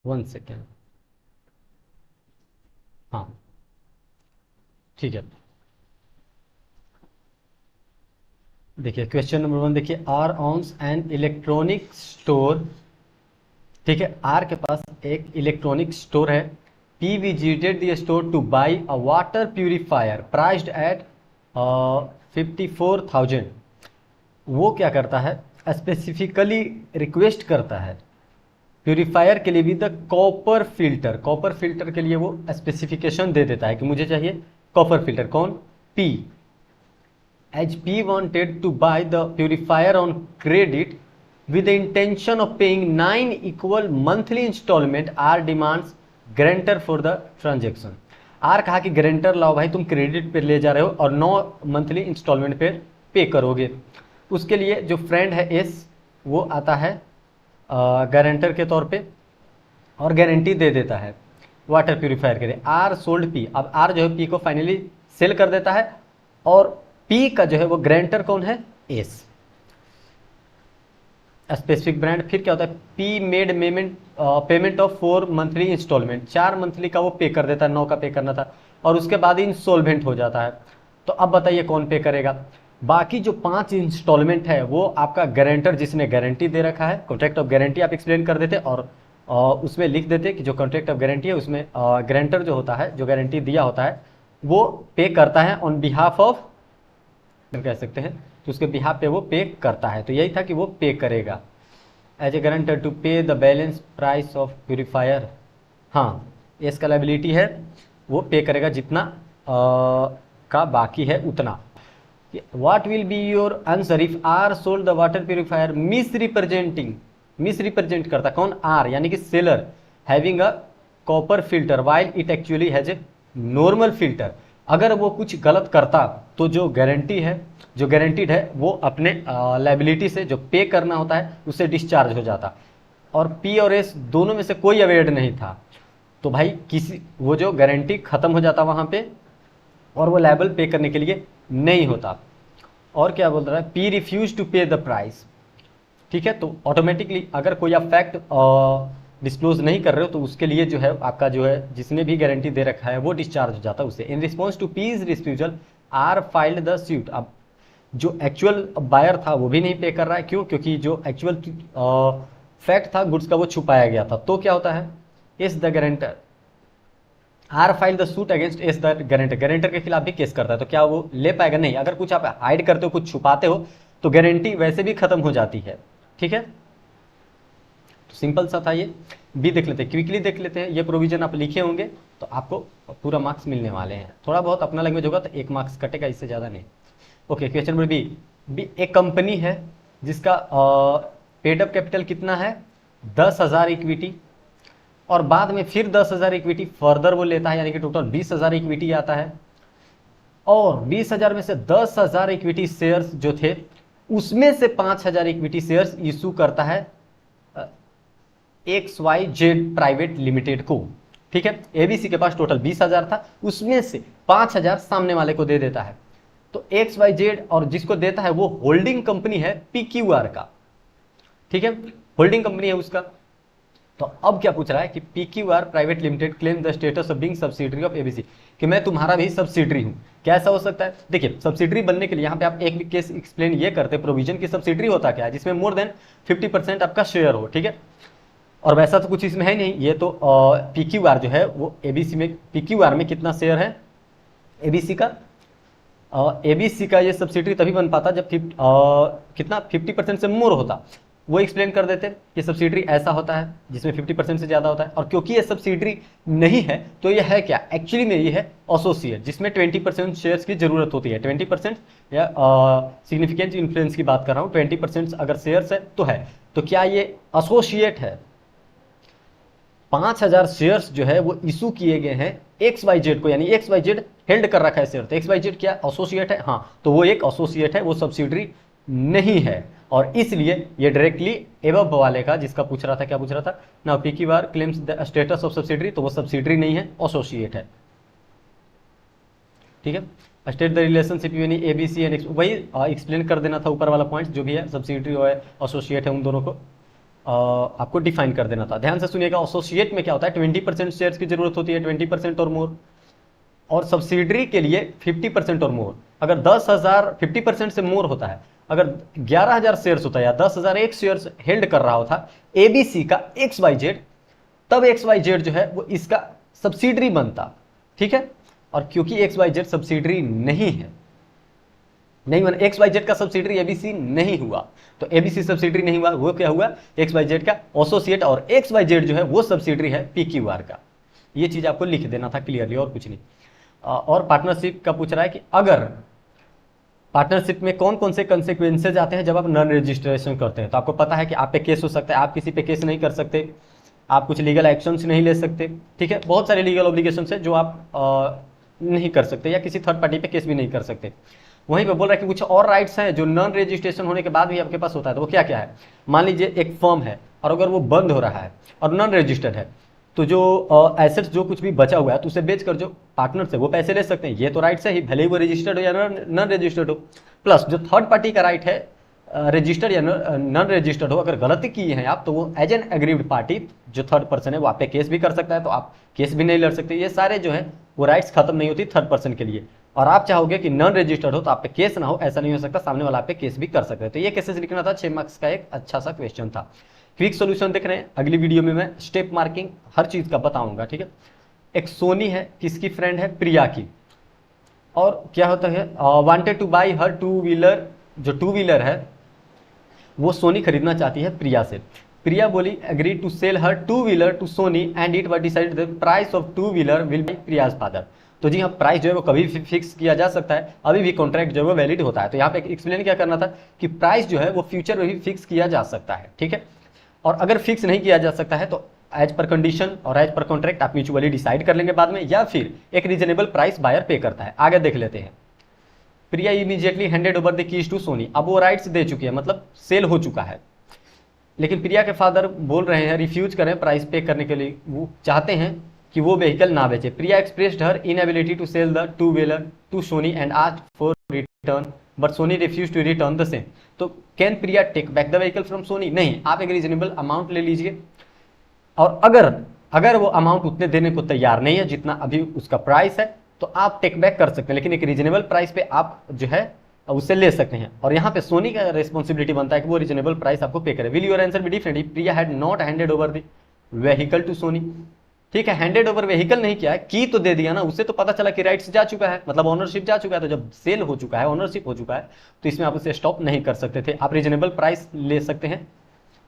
One second. हाँ ठीक है। देखिए क्वेश्चन नंबर वन देखिए, आर ऑन्स एन इलेक्ट्रॉनिक स्टोर। ठीक है, आर के पास एक इलेक्ट्रॉनिक स्टोर है। P visited the store two by a water purifier priced eight 54,000। वो क्या करता है, स्पेसिफिकली रिक्वेस्ट करता है प्यूरिफायर के लिए भी the copper filter. Copper filter के लिए वो स्पेसिफिकेशन दे देता है कि मुझे चाहिए कॉपर फिल्टर। कौन? P. As P wanted to buy the purifier on credit with the intention of paying 9 equal monthly installment, R demands guarantor for the transaction। R कहा कि गारंटर लाओ भाई, तुम क्रेडिट पे ले जा रहे हो और 9 मंथली इंस्टॉलमेंट पे पे करोगे। उसके लिए जो फ्रेंड है एस, वो आता है गारंटर के तौर पे और गारंटी दे देता है वाटर प्यूरिफायर के लिए। R sold P. अब आर जो है पी को फाइनली सेल कर देता है और पी का जो है वो गारंटर कौन है? एस। Specific brand. फिर क्या होता है, P made payment of 4 monthly instalment. 4 monthly का वो पे कर देता है, 9 का पे करना था और उसके बाद इंसॉल्वेंट हो जाता है। तो अब बताइए कौन पे करेगा? बाकी जो 5 इंस्टॉलमेंट है वो आपका गारंटर जिसने गारंटी दे रखा है, कॉन्ट्रैक्ट ऑफ गारंटी आप एक्सप्लेन कर देते और उसमें लिख देते कि जो कॉन्ट्रैक्ट ऑफ गारंटी है उसमें गारंटर जो होता है, जो गारंटी दिया होता है, वो पे करता है ऑन बिहाफ ऑफ, कह सकते हैं, तो उसके बिहाफ पे वो पे करता है। तो यही था कि वो पे करेगा एज ए गारंटर टू पे the balance price of purifier. हाँ, इसका लाइबिलिटी है, वो पे करेगा जितना का बाकी है उतना। What will be your answer if R sold the water purifier misrepresenting. Misrepresent करता कौन? आर, यानी कि seller having a copper filter while it actually has a normal filter. अगर वो कुछ गलत करता तो जो गारंटी है, जो गारंटीड है, वो अपने लाइबिलिटी से जो पे करना होता है उससे डिस्चार्ज हो जाता और पी और एस दोनों में से कोई अवेयर्ड नहीं था। तो भाई किसी वो जो गारंटी खत्म हो जाता वहां पे और वो लाइबल पे करने के लिए नहीं होता। और क्या बोल रहा है, पी रिफ्यूज टू पे द प्राइस। ठीक है, तो ऑटोमेटिकली अगर कोई आप फैक्ट डिस्क्लोज नहीं कर रहे हो तो उसके लिए जो है आपका जो है जिसने भी गारंटी दे रखा है वो डिस्चार्ज हो जाता है उससे। In response to P's refusal R filed the suit. अब जो एक्चुअल बायर था वो भी नहीं पे कर रहा है, क्यों? क्योंकि जो एक्चुअल फैक्ट था गुड्स का वो छुपाया गया था। तो क्या होता है, S the guarantor are file the suit against S the guarantor. Guarantor के खिलाफ भी केस करता है। तो क्या वो ले पाएगा? नहीं। अगर कुछ आप हाइड करते हो, कुछ छुपाते हो, तो गारंटी वैसे भी खत्म हो जाती है। ठीक है, तो सिंपल सा था ये। बी देख लेते हैं, क्विकली देख लेते हैं। ये प्रोविजन आप लिखे होंगे तो आपको पूरा मार्क्स मिलने वाले हैं। थोड़ा बहुत अपना लैंग्वेज होगा तो 1 मार्क्स कटेगा, इससे ज़्यादा नहीं। Okay, question number B. B एक कंपनी है जिसका पेड अप कैपिटल कितना है? 10,000 इक्विटी और बाद में फिर 10,000 इक्विटी फर्दर वो लेता है, यानी कि टोटल 20,000 इक्विटी आता है। और 20,000 में से 10,000 इक्विटी शेयर्स जो थे उसमें से 5,000 इक्विटी शेयर्स इशू करता है XYZ प्राइवेट लिमिटेड को। ठीक है, एबीसी के पास टोटल 20,000 था, उसमें से 5,000 सामने वाले को दे देता है। तो XYZ और जिसको देता है वो होल्डिंग कंपनी है PQR का। ठीक है, होल्डिंग कंपनी है उसका। तो अब क्या पूछ रहा है कि PQR private limited claim the status of being subsidiary of ABC, कि मैं तुम्हारा भी सब्सिडरी हूं। क्या ऐसा हो सकता है? देखिए, सब्सिडरी बनने के लिए यहां पे आप एक भी केस एक्सप्लेन ये करते, प्रोविजन की सब्सिडरी होता क्या है? जिसमें मोर देन 50% आपका शेयर हो। ठीक है, और वैसा तो कुछ इसमें है नहीं। ये तो PQR जो है वो एबीसी में, PQR में कितना शेयर है एबीसी का? एबीसी का ये सब्सिडरी तभी बन पाता जब कितना 50% से मोर होता। वो एक्सप्लेन कर देते कि सब्सिडरी ऐसा होता है जिसमें 50% से ज़्यादा होता है। और क्योंकि ये सब्सिडरी नहीं है तो ये है क्या? एक्चुअली में ये है एसोसिएट, जिसमें 20% शेयर्स की जरूरत होती है। 20% या सिग्निफिकेंट इन्फ्लुएंस की बात कर रहा हूँ। 20% अगर शेयर्स है तो है। तो क्या ये एसोसिएट है? 5,000 शेयर्स जो है वो इशू किए गए हैं XYZ को, यानी XYZ हेल्ड कर रखा है शेयर। तो XYZ क्या एसोसिएट है? हाँ, तो वो एक एसोसिएट है, वो सब्सिडरी नहीं है। और इसलिए ये डायरेक्टली एबव वाले का, जिसका पूछ रहा था, क्या पूछ रहा था ना, PQR claims the status of subsidiary, तो वो सब्सिडरी नहीं है, एसोसिएट है। ठीक है, स्टेट द रिलेशनशिप यानी एबीसी एंड वही एक्सप्लेन कर देना था ऊपर वाला पॉइंट जो भी है, सब्सिडरी और एसोसिएट है उन दोनों को। आपको डिफाइन कर देना था। ध्यान से सुनिएगा, एसोसिएट में क्या होता है, 20% शेयर्स की जरूरत होती है, 20% और मोर, और सब्सिडरी के लिए 50% और मोर। अगर 10,000 50% से मोर होता है, अगर 11,000 शेयर्स होता है या 10,000 एक शेयर्स हेल्ड कर रहा होता एबीसी का XYZ, तब XYZ जो है वो इसका सब्सिडरी बनता, ठीक है। और क्योंकि XYZ सब्सिडरी नहीं है, नहीं बना, XYZ का सब्सिडरी एबीसी नहीं हुआ, तो एबीसी सब्सिडरी नहीं हुआ, वो क्या हुआ, XYZ का एसोसिएट, और XYZ जो है वो सब्सिडरी है PQR का। ये चीज आपको लिख देना था क्लियरली, और कुछ नहीं। और पार्टनरशिप का पूछ रहा है कि अगर पार्टनरशिप में कौन कौन से कंसेक्वेंसेज आते हैं जब आप नॉन रजिस्ट्रेशन करते हैं। तो आपको पता है कि आप पे केस हो सकता है, आप किसी पे केस नहीं कर सकते, आप कुछ लीगल एक्शंस नहीं ले सकते, ठीक है। बहुत सारे लीगल ऑब्लिगेशंस है जो आप नहीं कर सकते, या किसी थर्ड पार्टी पे केस भी नहीं कर सकते। वहीं पे बोल रहा है कि कुछ और राइट्स हैं जो नॉन रजिस्ट्रेशन होने के बाद भी आपके पास होता है, तो वो क्या क्या है। मान लीजिए एक फर्म है और अगर वो बंद हो रहा है और नॉन रजिस्टर्ड है, तो जो एसेट्स जो कुछ भी बचा हुआ है तो उसे बेचकर जो पार्टनर्स है वो पैसे ले सकते हैं। ये तो राइट्स है ही, भले ही वो रजिस्टर्ड हो या नॉन रजिस्टर्ड हो। प्लस जो थर्ड पार्टी का राइट है, रजिस्टर्ड या नॉन रजिस्टर्ड हो, अगर गलती की है आप, तो वो एज एन एग्रीव्ड पार्टी जो थर्ड पर्सन है वो आप पे केस भी कर सकता है, तो आप केस भी नहीं लड़ सकते। ये सारे जो है वो राइट्स खत्म नहीं होती थर्ड पर्सन के लिए। और आप चाहोगे कि नॉन रजिस्टर्ड हो तो आप पे केस ना हो, ऐसा नहीं हो सकता, सामने वाला आप पे केस भी कर सकते हैं। तो ये केसेस लिखना था, 6 मार्क्स का एक अच्छा सा क्वेश्चन था। क्विक सोल्यूशन देख रहे हैं, अगली वीडियो में मैं स्टेप मार्किंग हर चीज का बताऊंगा, ठीक है। एक सोनी है, किसकी फ्रेंड है, प्रिया की, और क्या होता है, wanted two by her two wheeler, जो टू व्हीलर है वो सोनी खरीदना चाहती है प्रिया से। प्रिया बोली agree to sell her two wheeler to Soni and it were decided the price of two wheeler will be Priya's father. तो जी हाँ, प्राइस जो है वो कभी भी फिक्स किया जा सकता है, अभी भी कॉन्ट्रैक्ट जो है वो वैलिड होता है। तो यहाँ पे एक्सप्लेन क्या करना था कि प्राइस जो है वो फ्यूचर में भी फिक्स किया जा सकता है, ठीक है। और अगर फिक्स नहीं किया जा सकता है तो एज पर कंडीशन और एज पर कॉन्ट्रैक्ट आप म्यूचुअली डिसाइड कर लेंगे बाद में, या फिर एक रीजनेबल प्राइस बायर पे करता है। आगे देख लेते हैं। Priya immediately handed over the keys to Sony. अब वो राइट्स दे चुकी है, मतलब सेल हो चुका है, लेकिन प्रिया के फादर बोल रहे हैं, रिफ्यूज करें प्राइस पे करने के लिए, वो चाहते हैं कि वो व्हीकल ना बेचे। Priya expressed her inability to sell the two wheeler to Soni and asked for return but Sony refuse to return the same. तो can Priya take back the vehicle from Sony? नहीं, आप एक रीजनेबल अमाउंट ले लीजिए, और अगर वो अमाउंट उतने देने को तैयार नहीं है जितना अभी उसका प्राइस है, तो आप टेक बैक कर सकते हैं, लेकिन एक रीजनेबल प्राइस पे आप जो है उससे ले सकते हैं। और यहाँ पे सोनी का रिस्पॉन्सिबिलिटी बनता है कि वो रीजनेबल प्राइस आपको पे करे। Will your answer be different? Priya had not handed over the vehicle to Soni. ठीक है, हैंडेड ओवर व्हीकल नहीं किया है, की तो दे दिया ना, उससे तो पता चला कि राइट्स जा चुका है, मतलब ओनरशिप जा चुका है। तो जब सेल हो चुका है, ओनरशिप हो चुका है, तो इसमें आप उसे स्टॉप नहीं कर सकते थे। आप रीजनेबल प्राइस ले सकते हैं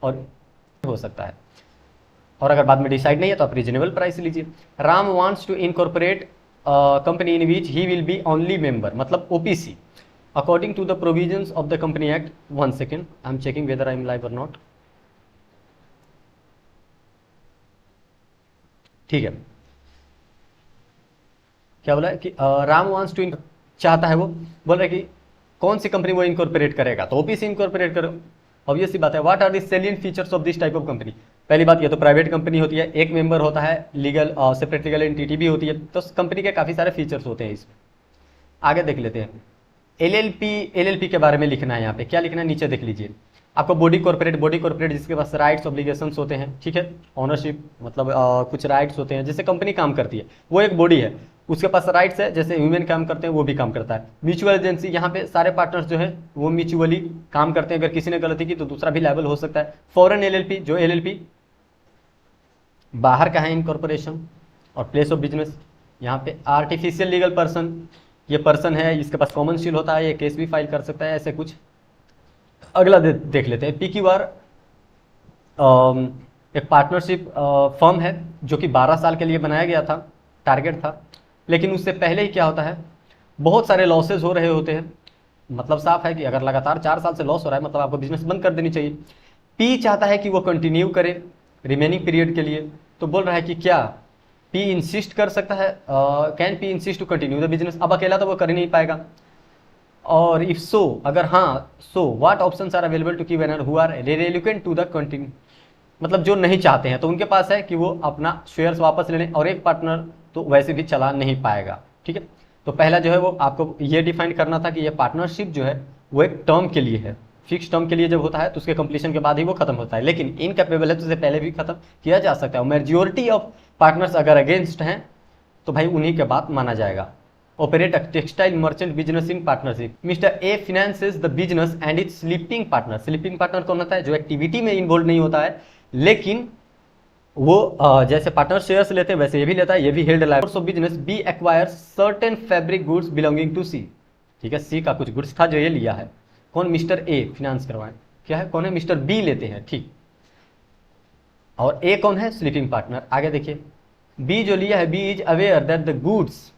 और हो सकता है, और अगर बाद में डिसाइड नहीं है तो आप रीजनेबल प्राइस लीजिए। Ram wants to incorporate company in which he will be only member, मतलब OPC, according to the provisions of the company act. 1 second, I am checking whether I am live और not. ठीक है, क्या बोला है कि Ram wants to चाहता है, वो बोल रहा है कि कौन सी कंपनी वो इनकॉर्पोरेट करेगा, तो ओपीसी इनकॉर्पोरेट करो। ऑब्वियस सी बात है। What are the salient features of this type of company? पहली बात, ये तो प्राइवेट कंपनी होती है, एक मेंबर होता है, लीगल सेपरेट लीगल एंटिटी भी होती है, तो कंपनी के काफी सारे फीचर्स होते हैं इसमें। आगे देख लेते हैं। एलएलपी के बारे में लिखना है। यहाँ पे क्या लिखना है, नीचे देख लीजिए। आपको बॉडी कॉर्पोरेट जिसके पास राइट्स ऑब्लिगेशंस होते हैं, ठीक है, ओनरशिप मतलब कुछ राइट्स होते हैं, जैसे कंपनी काम करती है वो एक बॉडी है, उसके पास राइट्स है, जैसे ह्यूमन काम करते हैं वो भी काम करता है। म्यूचुअल एजेंसी, यहाँ पे सारे पार्टनर्स जो है वो म्यूचुअली काम करते हैं, अगर किसी ने गलती की तो दूसरा भी लायबल हो सकता है। फॉरेन एलएलपी, जो एलएलपी बाहर का है इनकॉर्पोरेशन। और प्लेस ऑफ बिजनेस, यहाँ पे आर्टिफिशियल लीगल पर्सन, ये पर्सन है, इसके पास कॉमन शील होता है, ये केस भी फाइल कर सकता है, ऐसे कुछ। अगला देख लेते हैं। PQR एक पार्टनरशिप फर्म है जो कि 12 साल के लिए बनाया गया था, टारगेट था, लेकिन उससे पहले ही क्या होता है, बहुत सारे लॉसेज हो रहे होते हैं। मतलब साफ है कि अगर लगातार 4 साल से लॉस हो रहा है, मतलब आपको बिजनेस बंद कर देनी चाहिए। पी चाहता है कि वो कंटिन्यू करे रिमेनिंग पीरियड के लिए, तो बोल रहा है कि क्या पी इंसिस्ट कर सकता है, can P insist to continue the business? अब अकेला तो वो कर ही नहीं पाएगा, और इफ सो, अगर हाँ, so what options are available to give एनर who are relevant to the continue? मतलब जो नहीं चाहते हैं तो उनके पास है कि वो अपना शेयर्स वापस ले लें, और एक पार्टनर तो वैसे भी चला नहीं पाएगा, ठीक है। तो पहला जो है वो आपको ये डिफाइन करना था कि ये पार्टनरशिप जो है वो एक टर्म के लिए है, फिक्स टर्म के लिए जब होता है तो उसके कंप्लीशन के बाद ही वो खत्म होता है, लेकिन इनकैपेबल है तो उसे पहले भी खत्म किया जा सकता है। मेजोरिटी ऑफ पार्टनर्स अगर अगेंस्ट हैं तो भाई उन्हीं के बात माना जाएगा। Operate a textile merchant business in partnership. Mister A finances the business and it's sleeping partner. Sleeping partner कौन होता है? जो एक्टिविटी में इन्वॉल्व नहीं होता है, लेकिन वो जैसे पार्टनर शेयर्स लेते हैं वैसे ये भी लेता है, ये भी held life of business. B acquires certain fabric goods belonging to C. ठीक है, सी का कुछ गुड्स था जो ये लिया है। कौन? मिस्टर ए फिनांस करवाए। क्या है? कौन है? मिस्टर बी लेते हैं, ठीक। और ए कौन है? Sleeping partner. आगे देखिए, बी जो लिया है, B is aware that the goods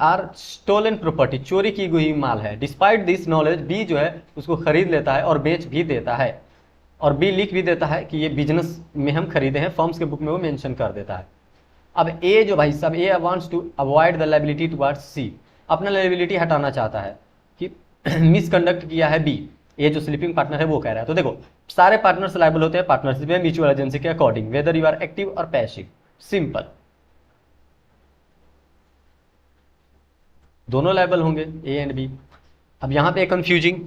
are stolen property, चोरी की हुई माल है। डिस्पाइट दिस नॉलेज, बी जो है उसको खरीद लेता है और बेच भी देता है, और बी लिख भी देता है कि ये बिजनेस में हम खरीदे हैं, फर्म्स के बुक में वो मेंशन कर देता है। अब ए जो भाई साहब, A wants to avoid the liability towards C, अपना लायबिलिटी हटाना चाहता है कि मिसकंडक्ट किया है बी। ए जो स्लीपिंग पार्टनर है वो कह रहा है। तो देखो, सारे पार्टनर्स लायबल होते हैं पार्टनरशिप में म्यूचुअल एजेंसी के according, whether you are active और पैसिव। सिंपल, दोनों लायबल होंगे, ए एंड बी। अब यहाँ पे कंफ्यूजिंग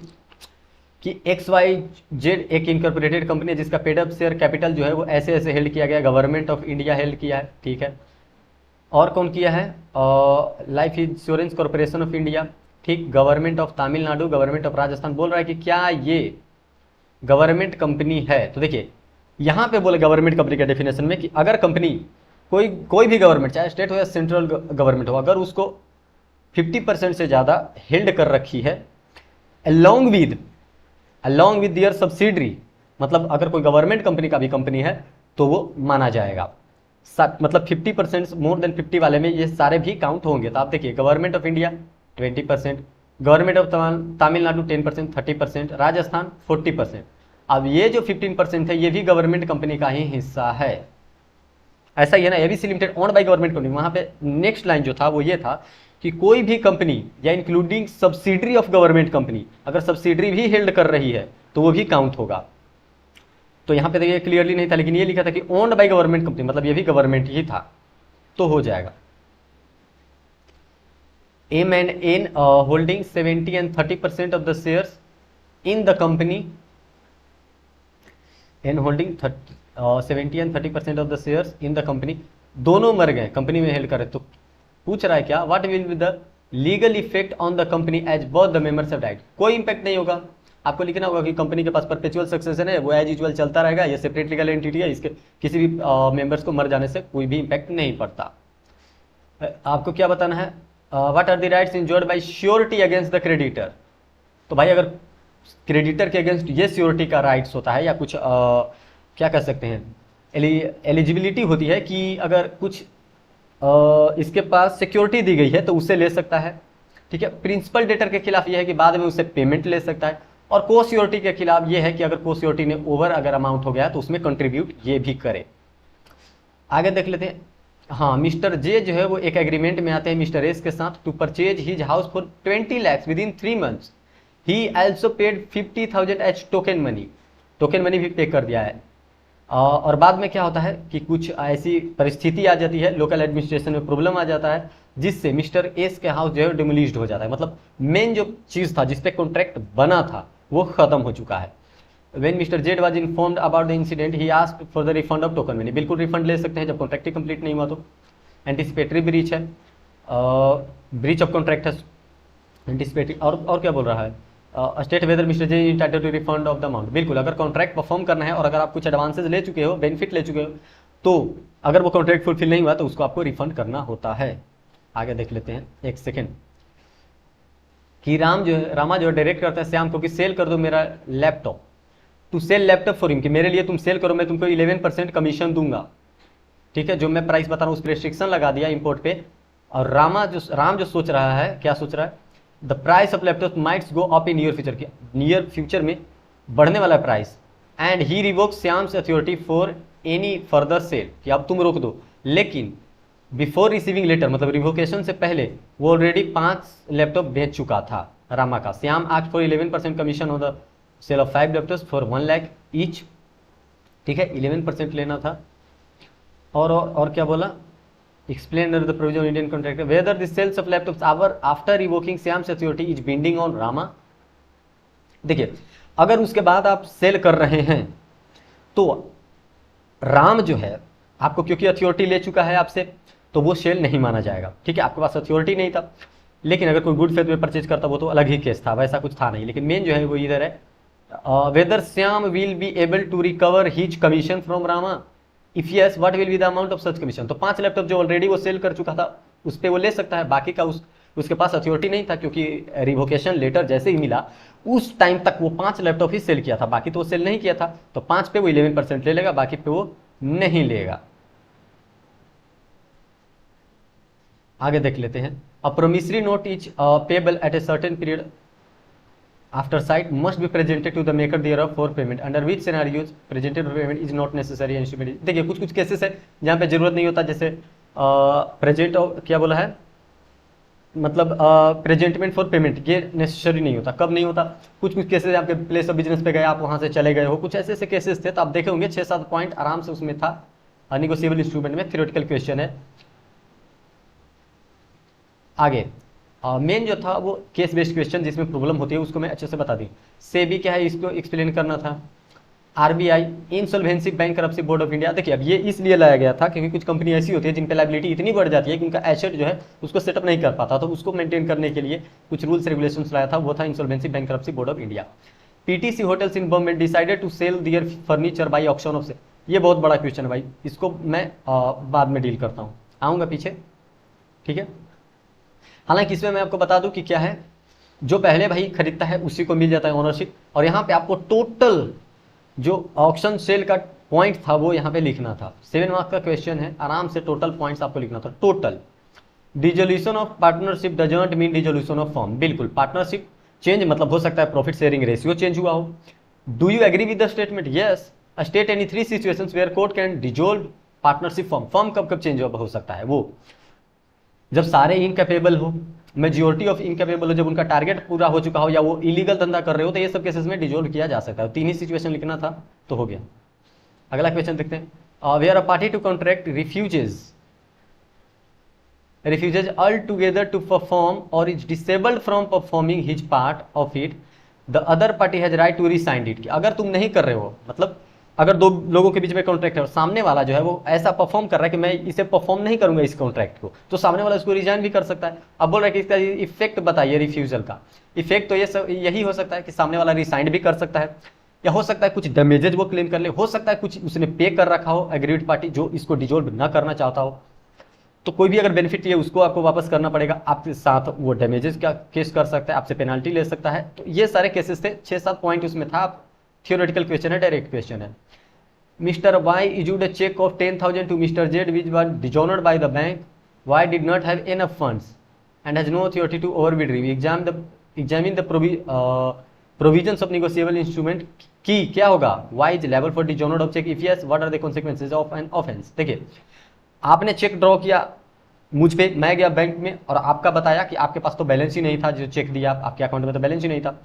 कि XYZ एक इनकॉर्पोरेटेड कंपनी है जिसका पेड अप शेयर कैपिटल जो है वो ऐसे ऐसे हेल्ड किया गया, गवर्नमेंट ऑफ इंडिया हेल्ड किया है, ठीक है। और कौन किया है? Life insurance corporation of India, ठीक। Government of Tamil Nadu, government of Rajasthan. बोल रहा है कि क्या ये गवर्नमेंट कंपनी है? तो देखिए यहाँ पे बोले गवर्नमेंट कंपनी के डेफिनेशन में कि अगर कंपनी कोई भी गवर्नमेंट, चाहे स्टेट हो या सेंट्रल गवर्नमेंट हो, अगर उसको 50% से ज़्यादा हेल्ड कर रखी है along with their सब्सिडरी, मतलब अगर कोई गवर्नमेंट कंपनी का भी कंपनी है तो वो माना जाएगा। मतलब 50%, मोर देन 50 वाले में ये सारे भी काउंट होंगे। तो आप देखिए, government of India 20%, government of Tamil Nadu 10%, 30%, Rajasthan 40%। अब ये जो 15% है ये भी गवर्नमेंट कंपनी का ही हिस्सा है। ऐसा ही है ना, ABC limited owned by government company. वहां पे नेक्स्ट लाइन जो था वो ये था कि कोई भी कंपनी या including subsidiary of government company, अगर सब्सिडरी भी हेल्ड कर रही है तो वो भी काउंट होगा। तो यहाँ पे देखिए क्लियरली नहीं था, लेकिन ये लिखा था कि ओन्ड बाय गवर्नमेंट कंपनी, मतलब ये भी गवर्नमेंट ही था, तो हो जाएगा। M and N holding 70 and 30% of the shares in the company. N holding 70 and 30% of the shares in the company. दोनों मर गए, कंपनी में हेल्ड करे। तो पूछ रहा है क्या, what will be the legal effect on the company as both the members have died. कोई इंपैक्ट नहीं होगा। आपको लिखना होगा कि कंपनी के पास परपेचुअल सक्सेशन है, वो एज यूजुअल चलता रहेगा, ये सेपरेट लीगल एंटिटी है, इसके किसी भी मेंबर्स को मर जाने से कोई भी इंपैक्ट नहीं पड़ता। आपको क्या बताना है, what are the rights enjoyed by surety against the creditor. तो भाई अगर क्रेडिटर के अगेंस्ट ये श्योरिटी का राइट्स होता है या कुछ क्या कह सकते हैं, एलिजिबिलिटी होती है कि अगर कुछ इसके पास सिक्योरिटी दी गई है तो उसे ले सकता है, ठीक है। प्रिंसिपल डेटर के खिलाफ यह है कि बाद में उसे पेमेंट ले सकता है, और को सिक्योरिटी के खिलाफ यह है कि अगर को सिक्योरिटी ने ओवर अगर अमाउंट हो गया तो उसमें कंट्रीब्यूट ये भी करे। आगे देख लेते हैं। हाँ, मिस्टर जे जो है वो एक एग्रीमेंट में आते हैं मिस्टर एस के साथ to purchase his house for 20 lakhs within 3 months। He also paid 50,000 as token money. Token money भी पे कर दिया है। और बाद में क्या होता है कि कुछ ऐसी परिस्थिति आ जाती है, लोकल एडमिनिस्ट्रेशन में प्रॉब्लम आ जाता है, जिससे मिस्टर एस के हाउस जो है डिमोलिश्ड हो जाता है। मतलब मेन जो चीज़ था जिसपे कॉन्ट्रैक्ट बना था वो खत्म हो चुका है। When mister Z was informed about the incident he asked for the refund of token money. बिल्कुल रिफंड ले सकते हैं जब कॉन्ट्रैक्ट ही कंप्लीट नहीं हुआ तो। एंटिसिपेटरी ब्रीच है, ब्रीच ऑफ कॉन्ट्रैक्ट है एंटिसिपेटरी। और क्या बोल रहा है, state whether mister J entitled to refund of the amount. बिल्कुल, अगर कॉन्ट्रैक्ट परफॉर्म करना है और अगर आप कुछ एडवांसेज ले चुके हो, बेनिफिट ले चुके हो, तो अगर वो कॉन्ट्रैक्ट फुलफिल नहीं हुआ तो उसको आपको रिफंड करना होता है। आगे देख लेते हैं, एक सेकेंड। कि रामा जो है डायरेक्ट करता है श्याम को कि सेल कर दो मेरा laptop, to sell laptop for him, कि मेरे लिए तुम सेल करो, मैं तुमको 11% कमीशन दूंगा, ठीक है। जो मैं प्राइस बता रहा हूँ उस पर रिस्ट्रिक्शन लगा दिया इंपोर्ट पे। और राम जो सोच रहा है, क्या सोच रहा है, the price of laptop mights go up in near future, की नियर फ्यूचर में बढ़ने वाला price. And he revoke Shyam's authority for any further sale, कि अब तुम रोक दो। लेकिन बिफोर रिसीविंग लेटर, मतलब रिवोकेशन से पहले वो ऑलरेडी 5 लैपटॉप बेच चुका था रामा का। Shyam asked for 11% commission on the sale of 5 laptops for 1 lakh each, ठीक है। 11% लेना था। और क्या बोला, explain under the provision of Indian contract whether the sales of laptops after revoking Shyam's authority is binding on Rama। देखिए अगर उसके बाद आप सेल कर रहे हैं तो राम जो है आपको क्योंकि अथॉरिटी ले चुका है आपसे, तो वो सेल नहीं माना जाएगा, ठीक है, आपके पास अथॉरिटी नहीं था। लेकिन अगर कोई गुड फेथ में परचेज करता वो तो अलग ही केस था, वैसा कुछ था नहीं। लेकिन मेन जो है वो इधर है, whether Shyam will be able to recover his commission from Rama, if yes what will be the amount of such commission. तो 5 लैपटॉप जो ऑलरेडी वो सेल कर चुका था उस पर वो ले सकता है, बाकी का उसके पास अथॉरिटी नहीं था, क्योंकि रिवोकेशन लेटर जैसे ही मिला उस टाइम तक वो 5 लैपटॉप ही सेल किया था, बाकी तो वो सेल नहीं किया था। तो 5 पे वो 11% ले लेगा, बाकी पे वो नहीं लेगा। आगे देख लेते हैं, a promissory note is payable at a certain period after sight must be presented to the maker thereof for payment, under which scenarios presented payment is not necessary instrument. देखिए कुछ कुछ केसेस है जहाँ पे जरूरत नहीं होता, जैसे प्रेजेंट क्या बोला है, मतलब प्रेजेंटमेंट फॉर पेमेंट, ये नेसेसरी नहीं होता। कब नहीं होता, कुछ कुछ केसेस आपके प्लेस ऑफ बिजनेस पे गए, आप वहां से चले गए हो, कुछ ऐसे ऐसे केसेस थे। तो आप देखे होंगे 6-7 पॉइंट आराम से उसमें था, निगोशिएबल इंस्ट्रूमेंट में थ्योरेटिकल क्वेश्चन है। आगे मेन जो था वो केस बेस्ड क्वेश्चन जिसमें प्रॉब्लम होती है उसको मैं अच्छे से बता दी। सेबी क्या है इसको एक्सप्लेन करना था। RBI, insolvency, bankruptcy board of India. देखिए अब ये इसलिए लाया गया था क्योंकि कुछ कंपनी ऐसी होती है जिन पे लायबिलिटी इतनी बढ़ जाती है कि उनका एसेट जो है उसको सेटअप नहीं कर पाता, तो उसको मेंटेन करने के लिए कुछ रूल्स रेगुलेशंस लाया था, वो था insolvency bankruptcy board of India. PTC hotels in Bombay decided to sell their furniture by auction of sale. ये बहुत बड़ा क्वेश्चन है भाई, इसको मैं बाद में डील करता हूँ, आऊँगा पीछे, ठीक है। हालांकि इसमें मैं आपको बता दूं कि क्या है, जो पहले भाई खरीदता है उसी को मिल जाता है ओनरशिप, और यहाँ पे आपको टोटल जो ऑक्शन सेल का पॉइंट था वो यहाँ पे लिखना था। 7 मार्क्स का क्वेश्चन है, आराम से टोटल पॉइंट्स आपको लिखना था। Total dissolution of partnership doesn't mean dissolution of firm. बिल्कुल, पार्टनरशिप चेंज मतलब हो सकता है प्रॉफिट शेयरिंग रेशियो चेंज हुआ हो। Do you agree with the statement? Yes, state any 3 situations where court can dissolve partnership firm. Firm कब कब change हो सकता है? वो जब सारे इनकैपेबल हो, मेजोरिटी ऑफ इनकैपेबल हो, जब उनका टारगेट पूरा हो चुका हो, या वो इलीगल धंधा कर रहे हो, तो ये सब केसेस में डिजोल्व किया जा सकता है। 3 ही सिचुएशन लिखना था तो हो गया। अगला क्वेश्चन देखते हैं, where a party to contract refuses altogether to perform or is disabled from performing his part of it, the other party has right to resign it। अगर तुम नहीं कर रहे हो, मतलब अगर 2 लोगों के बीच में कॉन्ट्रैक्ट है और सामने वाला जो है वो ऐसा परफॉर्म कर रहा है कि मैं इसे परफॉर्म नहीं करूंगा इस कॉन्ट्रैक्ट को, तो सामने वाला इसको रिजाइन भी कर सकता है। अब बोल रहा है कि इसका इफेक्ट बताइए रिफ्यूजल का। इफेक्ट तो यही हो सकता है कि सामने वाला रिसाइन भी कर सकता है, या हो सकता है कुछ डैमेजेज वो क्लेम कर ले, हो सकता है कुछ उसने पे कर रखा हो एग्रीड पार्टी जो इसको डिजोल्व ना करना चाहता हो, तो कोई भी अगर बेनिफिट है उसको आपको वापस करना पड़ेगा, आपके साथ वो डैमेजेस का केस कर सकता है, आपसे पेनाल्टी ले सकता है। तो ये सारे केसेस थे, 6-7 पॉइंट उसमें था। थियोरेटिकल क्वेश्चन है, डायरेक्ट क्वेश्चन है। Mr. Y issued a check of 10,000 to Mr. Z which was dishonored by the bank. Y did not have enough funds and has no authority to overbid. Examine the provisions of negotiable instrument की क्या होगा? Y is liable for dishonored of check. If yes, what are the consequences of an offense? देखिए आपने check draw किया मुझ पे, मैं गया बैंक में और आपका बताया कि आपके पास तो बैलेंस ही नहीं था, जो चेक दिया आपके अकाउंट में तो बैलेंस ही नहीं था,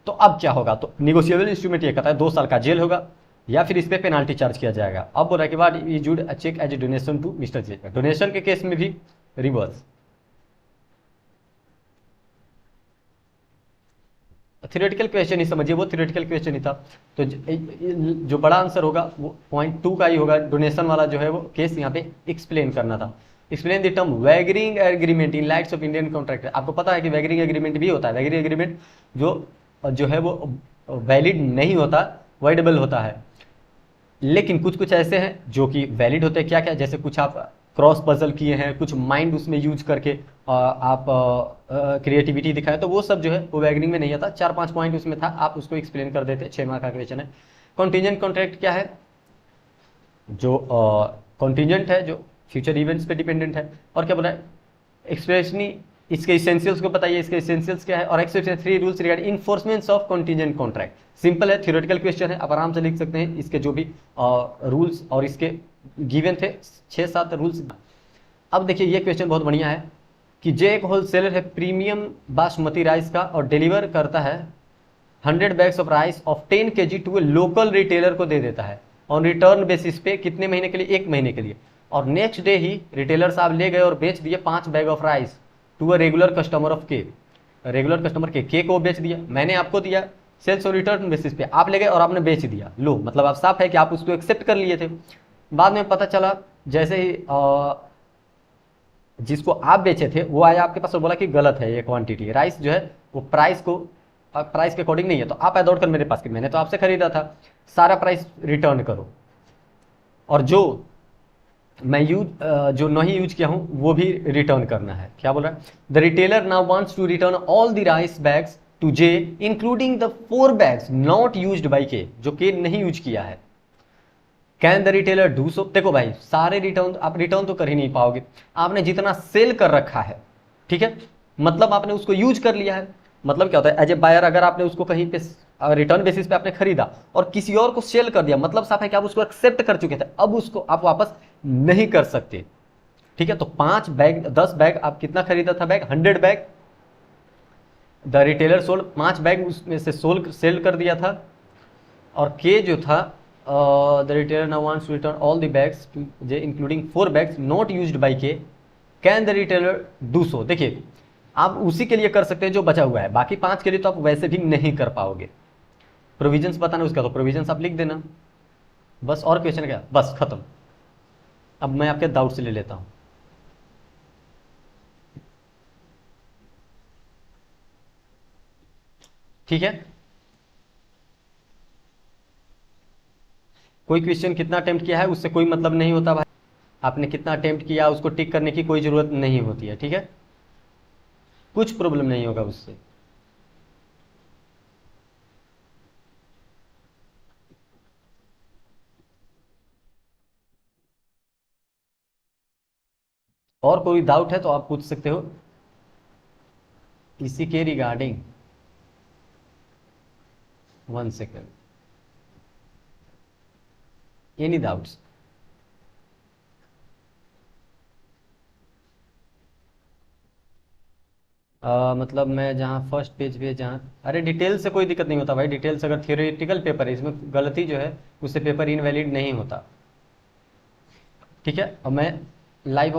तो अब क्या होगा? तो निगोशिएबल इंस्ट्रूमेंट ये कहता है 2 साल का जेल होगा या फिर इस पे पेनाल्टी चार्ज किया जाएगा। अब बोल रहा है कि बाद issued a cheque as a donation to mister J. Donation के केस में भी रिवर्स। थ्योरेटिकल क्वेश्चन ही समझिए, वो थ्योरेटिकल क्वेश्चन ही था। तो जो बड़ा आंसर होगा वो पॉइंट 2 का ही होगा। डोनेशन वाला जो है वो केस यहाँ पे एक्सप्लेन करना था। Explain the term wagering agreement in lights of Indian contract. आपको पता है कि वैगरिंग एग्रीमेंट भी होता है। वैगरिंग एग्रीमेंट जो है वो वैलिड नहीं होता, वाइडेबल होता है, लेकिन कुछ कुछ ऐसे हैं जो कि वैलिड होते हैं। क्या क्या? जैसे कुछ आप क्रॉस पजल किए हैं, कुछ माइंड उसमें यूज करके आप क्रिएटिविटी दिखाएं, तो वो सब जो है वो वैगरिंग में नहीं आता। 4-5 पॉइंट उसमें था, आप उसको एक्सप्लेन कर देते। 6 मार्क का क्वेश्चन है। कॉन्टीजेंट कॉन्ट्रैक्ट क्या है? जो कॉन्टीजेंट है जो फ्यूचर इवेंट्स पे डिपेंडेंट है। और क्या बोला है? एक्सप्रेशनी इसके इसेंशियल्स को बताइए, इसके इसेंशियल्स क्या है। और exception 3 rules regarding enforcement of contingent contract. Simple है, थ्योरेटिकल क्वेश्चन है, आप आराम से लिख सकते हैं। इसके जो भी रूल्स और इसके गिवन थे 6-7 रूल्स। अब देखिए ये क्वेश्चन बहुत बढ़िया है कि जे एक होलसेलर है प्रीमियम बासमती राइस का और डिलीवर करता है 100 bags of rice of 10 kg to a local retailer को दे देता है ऑन रिटर्न बेसिस पे। कितने महीने के लिए? 1 महीने के लिए। और नेक्स्ट डे ही रिटेलर साहब ले गए और बेच दिए 5 bag of rice to a regular customer of K. Regular customer K को बेच दिया, मैंने आपको दिया, सेल्स और रिटर्न बेसिस पे आप ले गए और आपने बेच दिया, लो मतलब आप साफ है कि आप उसको एक्सेप्ट कर लिए थे। बाद में पता चला जैसे ही जिसको आप बेचे थे वो आया आपके पास और बोला कि गलत है ये क्वांटिटी, राइस जो है वो प्राइस को प्राइस के अकॉर्डिंग नहीं है, तो आप ऐड कर मेरे पास कि मैंने तो आपसे खरीदा था, सारा प्राइस रिटर्न करो। और जो मैं जो नहीं यूज किया हूं वो भी रिटर्न करना है। क्या बोल रहा है, the retailer now wants to return all the rice bags to J including the 4 bags not used by K, जो के नहीं यूज किया है। Can the retailer do so, देखो भाई सारे रिटर्न आप रिटर्न तो कर ही नहीं पाओगे, आपने जितना सेल कर रखा है, ठीक है, मतलब आपने उसको यूज कर लिया है। मतलब क्या होता है, एज ए बायर अगर आपने उसको कहीं पे रिटर्न बेसिस पे आपने खरीदा और किसी और को सेल कर दिया, मतलब साफ है कि आप उसको एक्सेप्ट कर चुके थे, अब उसको आप वापस नहीं कर सकते। ठीक है, तो 5 बैग 10 बैग आप कितना खरीदा था bag, 100 bag, the retailer sold 5 bag उसमें से सेल कर दिया था, और के जो था the retailer now wants to return all the bags to J including 4 bags not used by K, can the retailer do so. देखिए आप उसी के लिए कर सकते हैं जो बचा हुआ है, बाकी 5 के लिए तो आप वैसे भी नहीं कर पाओगे। प्रोविजंस बताना उसका, तो प्रोविजंस आप लिख देना बस। और क्वेश्चन क्या, बस खत्म। अब मैं आपके डाउट से ले लेता हूं। ठीक है, कोई क्वेश्चन कितना अटेम्प्ट किया है उससे कोई मतलब नहीं होता भाई, आपने कितना अटेम्प्ट किया उसको टिक करने की कोई जरूरत नहीं होती है। ठीक है, कुछ प्रॉब्लम नहीं होगा उससे। और कोई डाउट है तो आप पूछ सकते हो इसी के रिगार्डिंग। 1 second, any doubts? मतलब मैं जहाँ फर्स्ट पेज पे जहाँ, अरे डिटेल से कोई दिक्कत नहीं होता भाई, डिटेल्स अगर थियोरेटिकल पेपर है इसमें गलती जो है उससे पेपर इनवैलिड नहीं होता। ठीक है, और मैं लाइव